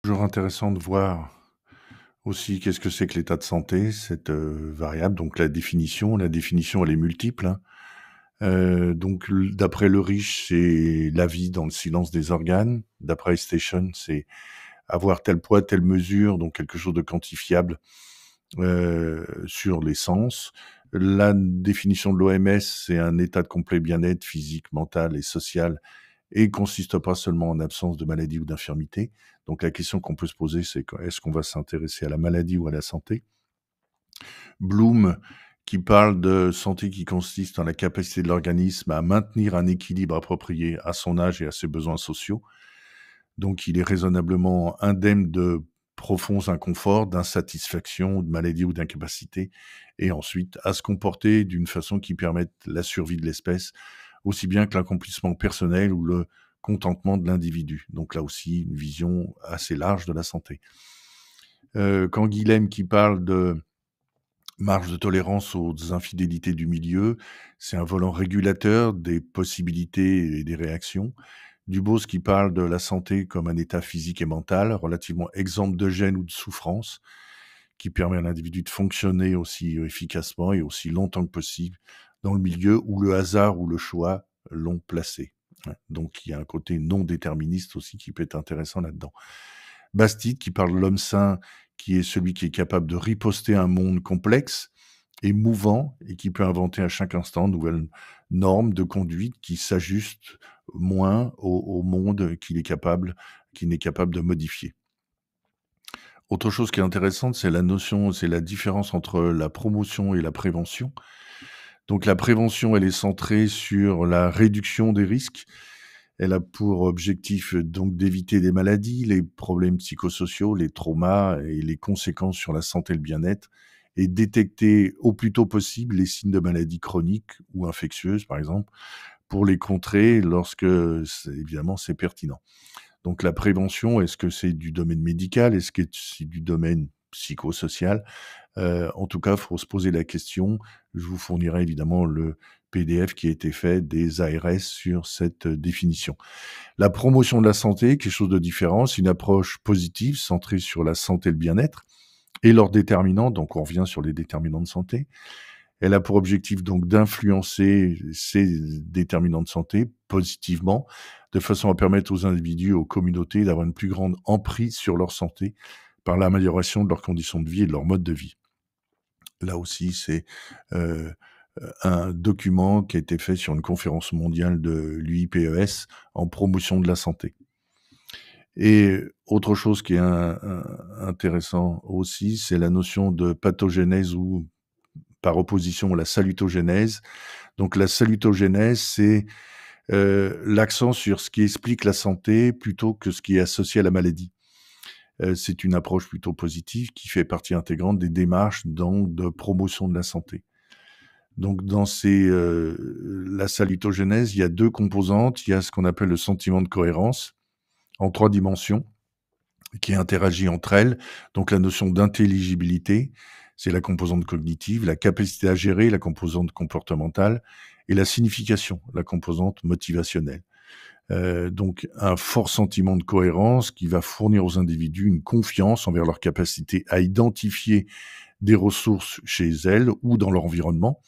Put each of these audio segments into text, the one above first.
Toujours intéressant de voir aussi qu'est-ce que c'est que l'état de santé, cette, variable, donc la définition elle est multiple, hein. Donc d'après Le Riche, c'est la vie dans le silence des organes. D'après Station, c'est avoir tel poids, telle mesure, donc quelque chose de quantifiable, sur les sens. La définition de l'OMS, c'est un état de complet bien-être physique, mental et social et consiste pas seulement en absence de maladie ou d'infirmité. Donc la question qu'on peut se poser, c'est est-ce qu'on va s'intéresser à la maladie ou à la santé? Bloom, qui parle de santé qui consiste en la capacité de l'organisme à maintenir un équilibre approprié à son âge et à ses besoins sociaux. Donc il est raisonnablement indemne de profonds inconforts, d'insatisfaction, de maladie ou d'incapacité, et ensuite à se comporter d'une façon qui permette la survie de l'espèce, aussi bien que l'accomplissement personnel ou le contentement de l'individu. Donc là aussi, une vision assez large de la santé. Quand Guilhem qui parle de marge de tolérance aux infidélités du milieu, c'est un volant régulateur des possibilités et des réactions. Dubos qui parle de la santé comme un état physique et mental, relativement exempt de gêne ou de souffrance, qui permet à l'individu de fonctionner aussi efficacement et aussi longtemps que possible dans le milieu où le hasard ou le choix l'ont placé. Ouais, donc il y a un côté non déterministe aussi qui peut être intéressant là-dedans. Bastide qui parle de l'homme sain, qui est celui qui est capable de riposter à un monde complexe et mouvant et qui peut inventer à chaque instant de nouvelles normes de conduite qui s'ajustent moins au monde qu'il n'est capable de modifier. Autre chose qui est intéressante, c'est la différence entre la promotion et la prévention. Donc la prévention, elle est centrée sur la réduction des risques. Elle a pour objectif, donc d'éviter les maladies, les problèmes psychosociaux, les traumas et les conséquences sur la santé et le bien-être et détecter au plus tôt possible les signes de maladies chroniques ou infectieuses, par exemple, pour les contrer lorsque c'est pertinent. Donc la prévention, est-ce que c'est du domaine médical? Est-ce que c'est du domaine psychosocial? En tout cas, il faut se poser la question. Je vous fournirai évidemment le PDF qui a été fait des ARS sur cette, définition. La promotion de la santé, quelque chose de différent, c'est une approche positive centrée sur la santé et le bien-être et leurs déterminants, donc on revient sur les déterminants de santé. Elle a pour objectif donc d'influencer ces déterminants de santé positivement, de façon à permettre aux individus, aux communautés d'avoir une plus grande emprise sur leur santé par l'amélioration de leurs conditions de vie et de leur mode de vie. Là aussi, c'est, heu, un document qui a été fait sur une conférence mondiale de l'UIPES en promotion de la santé. Et autre chose qui est intéressant aussi, c'est la notion de pathogénèse ou par opposition la salutogénèse. Donc la salutogénèse, c'est, l'accent sur ce qui explique la santé plutôt que ce qui est associé à la maladie. C'est une approche plutôt positive qui fait partie intégrante des démarches donc de promotion de la santé. Donc dans la salutogénèse, il y a 2 composantes. Il y a ce qu'on appelle le sentiment de cohérence en 3 dimensions qui interagit entre elles. Donc la notion d'intelligibilité, c'est la composante cognitive, la capacité à gérer, la composante comportementale et la signification, la composante motivationnelle. Donc un fort sentiment de cohérence qui va fournir aux individus une confiance envers leur capacité à identifier des ressources chez elles ou dans leur environnement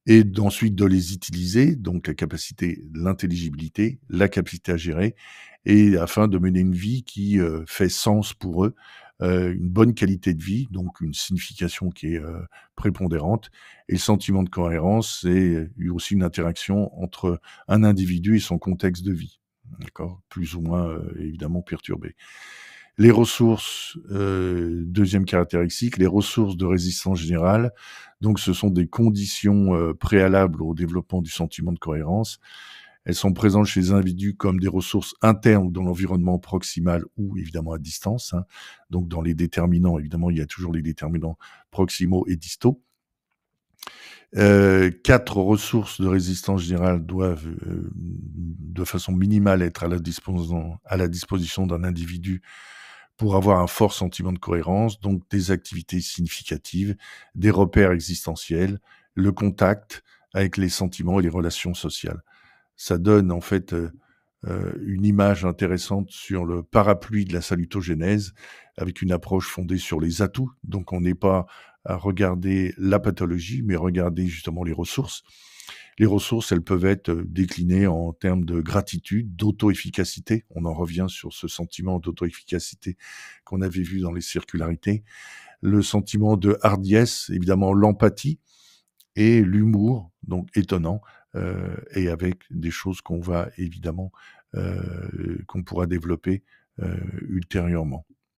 et d'ensuite de les utiliser, donc la capacité, l'intelligibilité, la capacité à gérer et afin de mener une vie qui, fait sens pour eux, une bonne qualité de vie, donc une signification qui est, prépondérante et le sentiment de cohérence, c'est aussi une interaction entre un individu et son contexte de vie, d'accord? Plus ou moins, évidemment perturbé. Les ressources, 2e caractéristique, les ressources de résistance générale. Donc ce sont des conditions, préalables au développement du sentiment de cohérence. Elles sont présentes chez les individus comme des ressources internes dans l'environnement proximal ou évidemment à distance, hein. Donc dans les déterminants, évidemment, il y a toujours les déterminants proximaux et distaux. 4 ressources de résistance générale doivent, de façon minimale être à la disposition d'un individu pour avoir un fort sentiment de cohérence, donc des activités significatives, des repères existentiels, le contact avec les sentiments et les relations sociales. Ça donne en fait, une image intéressante sur le parapluie de la salutogénèse, avec une approche fondée sur les atouts. Donc on n'est pas à regarder la pathologie, mais regarder justement les ressources. Les ressources, elles peuvent être déclinées en termes de gratitude, d'auto-efficacité. On en revient sur ce sentiment d'auto-efficacité qu'on avait vu dans les circularités. Le sentiment de hardiesse, évidemment l'empathie et l'humour, donc étonnant, et avec des choses qu'on va évidemment, qu'on pourra développer, ultérieurement.